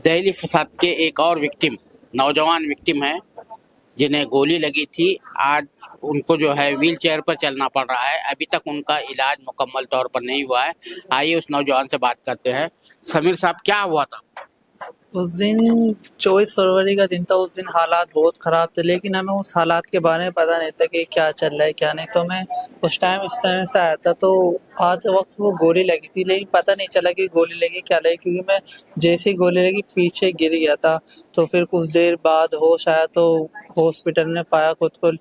दहली फसाद के एक और विक्टिम, नौजवान विक्टिम है जिन्हें गोली लगी थी। आज उनको जो है व्हील चेयर पर चलना पड़ रहा है। अभी तक उनका इलाज मुकम्मल तौर पर नहीं हुआ है। आइए उस नौजवान से बात करते हैं। समीर साहब, क्या हुआ था? उस दिन 24 फरवरी का दिन था। उस दिन हालात बहुत ख़राब थे, लेकिन हमें उस हालात के बारे में पता नहीं था कि क्या चल रहा है क्या नहीं। तो मैं उस टाइम इस समय से आया था, तो आते वक्त वो गोली लगी थी, लेकिन पता नहीं चला कि गोली लगी क्या लगी, क्योंकि मैं जैसे ही गोली लगी पीछे गिर गया था। तो फिर कुछ देर बाद होश आया, तो हॉस्पिटल में पाया खुद को।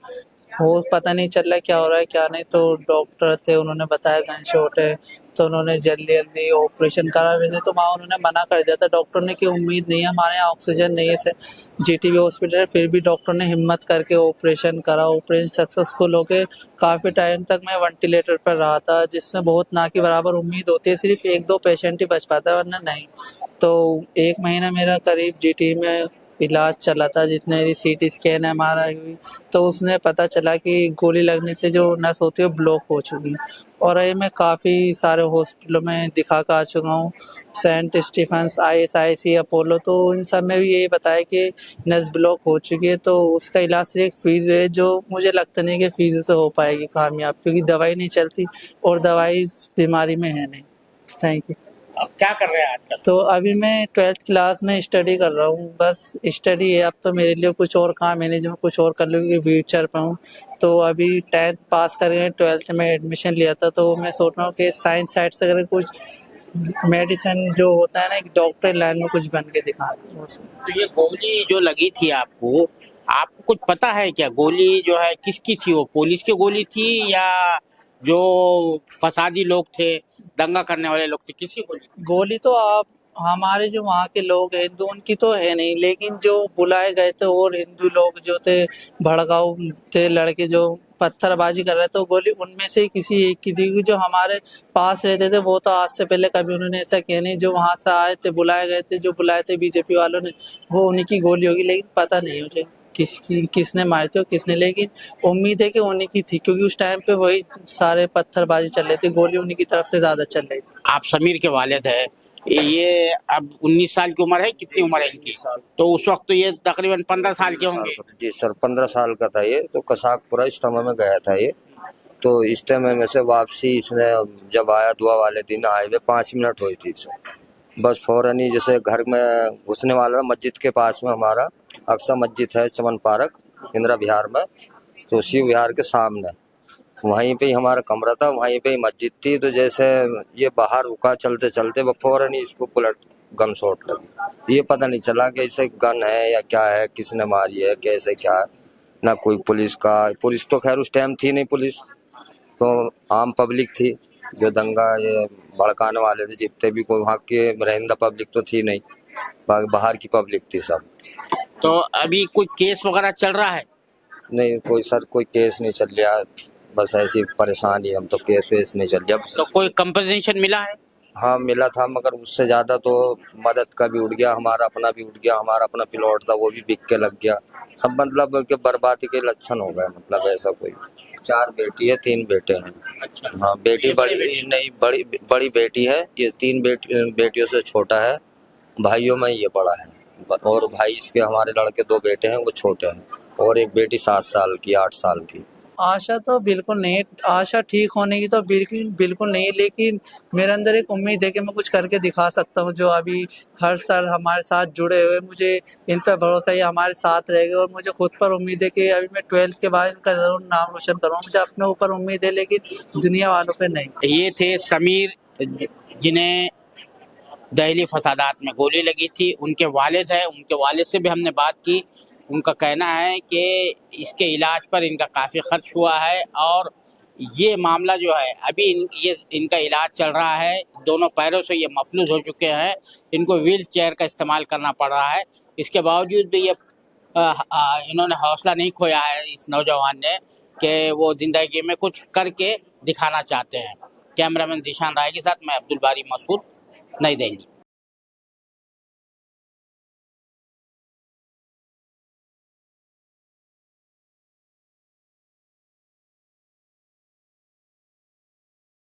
वो पता नहीं चल रहा है क्या हो रहा है क्या नहीं। तो डॉक्टर थे, उन्होंने बताया गन शॉट है। तो उन्होंने जल्दी जल्दी ऑपरेशन करा। वैसे तो वहाँ उन्होंने मना कर दिया था डॉक्टर ने कि उम्मीद नहीं है, हमारे यहाँ ऑक्सीजन नहीं है। जीटीबी हॉस्पिटल है, फिर भी डॉक्टर ने हिम्मत करके ऑपरेशन करा। ऑपरेशन सक्सेसफुल होके काफ़ी टाइम तक मैं वेंटिलेटर पर रहा था, जिसमें बहुत ना के बराबर उम्मीद होती है, सिर्फ एक दो पेशेंट ही बच पाता है, वरना नहीं। तो 1 महीना मेरा करीब जीटी में इलाज चला था, जितने मेरी सीटी स्कैन MRI हुई, तो उसने पता चला कि गोली लगने से जो नस होती है वो ब्लॉक हो चुकी। और ये मैं काफ़ी सारे हॉस्पिटलों में दिखा कर आ चुका हूँ, सेंट स्टीफेंस, ISIC, अपोलो, तो इन सब में भी यही बताया कि नस ब्लॉक हो चुकी है। तो उसका इलाज सिर्फ फीस है, जो मुझे लगता नहीं कि फीस से हो पाएगी कामयाब, क्योंकि दवाई नहीं चलती और दवाई इस बीमारी में है नहीं। Thank you. अब क्या कर रहे हैं आजकल? तो अभी मैं 12th क्लास में स्टडी कर रहा हूँ, बस स्टडी है। अब तो मेरे लिए कुछ और काम है नहीं जो मैं कुछ और कर लूँ, क्योंकि व्हील चेयर पर हूँ। तो अभी 10th पास करके 12th में एडमिशन लिया था, तो मैं सोच रहा हूँ कि साइंस साइड से अगर कुछ मेडिसिन जो होता है ना, एक डॉक्टर लाइन में कुछ बन के दिखाना। तो ये गोली जो लगी थी आपको कुछ पता है क्या? गोली जो है किसकी थी? वो पुलिस की गोली थी या जो फसादी लोग थे, दंगा करने वाले लोग थे, किसकी गोली? गोली तो आप हमारे जो वहाँ के लोग हैं हिंदू, उनकी तो है नहीं, लेकिन जो बुलाए गए थे और हिंदू लोग जो थे, भड़काऊ थे लड़के जो पत्थरबाजी कर रहे थे, तो गोली उनमें से ही किसी एक की थी। क्योंकि जो हमारे पास रहते थे वो तो आज से पहले कभी उन्होंने ऐसा किया नहीं। जो वहाँ से आए थे, बुलाए गए थे, जो बुलाए थे बीजेपी वालों ने, वो उन्हीं की गोली होगी, लेकिन पता नहीं मुझे किसने मारी थी और किसने। लेकिन उम्मीद है कि उन्हीं की थी, क्योंकि उस टाइम पे वही सारे पत्थरबाजी चल रही थी, गोली उन्हीं की तरफ से ज्यादा चल रही थी। आप समीर के वालिद है। ये अब 19 साल की उम्र है, कितनी उम्र है इनकी? तो उस वक्त तो ये तकरीबन 15 साल के होंगे। जी सर, 15 साल का था ये। तो कसाकपुरा इज्तिमा में गया था ये। तो इज्तिमा में से वापसी इसने जब आया, दुआ वाले दिन हाईवे 5 मिनट हुई थी सर। बस फौरन ही जैसे घर में घुसने वाला, मस्जिद के पास में हमारा अक्सा मस्जिद है, चमन पार्क, इंदिरा विहार में। तो शिव विहार के सामने वहीं पे ही हमारा कमरा था, वहीं पे ही मस्जिद थी। तो जैसे ये बाहर रुका चलते चलते, वो फौरन ही इसको बुलेट गन शॉट लगी। ये पता नहीं चला कि इसे गन है या क्या है, किसने मारी है, कैसे क्या है। ना कोई पुलिस तो खैर उस टाइम थी नहीं पुलिस, तो आम पब्लिक थी जो दंगा ये भड़काने वाले थे। जितने भी कोई वहाँ के रहंदा पब्लिक तो थी नहीं, बाहर की पब्लिक थी सब। तो अभी कोई केस वगैरह चल रहा है? नहीं कोई सर, कोई केस नहीं चल रहा, बस ऐसी परेशानी। हम तो केस वेस नहीं चल रहा। तो कोई कंपनसेशन मिला है? हाँ मिला था, मगर उससे ज़्यादा तो मदद का भी उठ गया, हमारा अपना भी उठ गया। हमारा अपना प्लॉट था वो भी बिक के लग गया सब। मतलब कि बर्बादी के लक्षण हो गए। मतलब ऐसा कोई 4 बेटी है, 3 बेटे हैं। अच्छा। हाँ बेटी बड़ी नहीं, बड़ी बेटी है। ये 3 बेटियों से छोटा है। भाइयों में ये बड़ा है। और भाई इसके हमारे लड़के 2 बेटे हैं, वो छोटे हैं। और एक बेटी 7 साल की, 8 साल की। आशा तो बिल्कुल नहीं है, आशा ठीक होने की तो बिल्कुल नहीं है, लेकिन मेरे अंदर एक उम्मीद है कि मैं कुछ करके दिखा सकता हूँ। जो अभी हर सर हमारे साथ जुड़े हुए, मुझे इन पर भरोसा है हमारे साथ रहेगा। और मुझे खुद पर उम्मीद है कि अभी मैं 12th के बाद इनका ज़रूर नाम रोशन करूँगा। मुझे अपने ऊपर उम्मीद है, लेकिन दुनिया वालों पर नहीं। ये थे समीर, जिन्हें दहली फसादात में गोली लगी थी। उनके वालिद है, उनके वालिद से भी हमने बात की। उनका कहना है कि इसके इलाज पर इनका काफ़ी खर्च हुआ है और ये मामला जो है अभी इनका इलाज चल रहा है। दोनों पैरों से ये मफलूज हो चुके हैं, इनको व्हील चेयर का इस्तेमाल करना पड़ रहा है। इसके बावजूद भी ये इन्होंने हौसला नहीं खोया है इस नौजवान ने कि वो ज़िंदगी में कुछ करके दिखाना चाहते हैं। कैमरामैन जीशान राय के साथ मैं अब्दुल बारी मसूद, नई दिल्ली।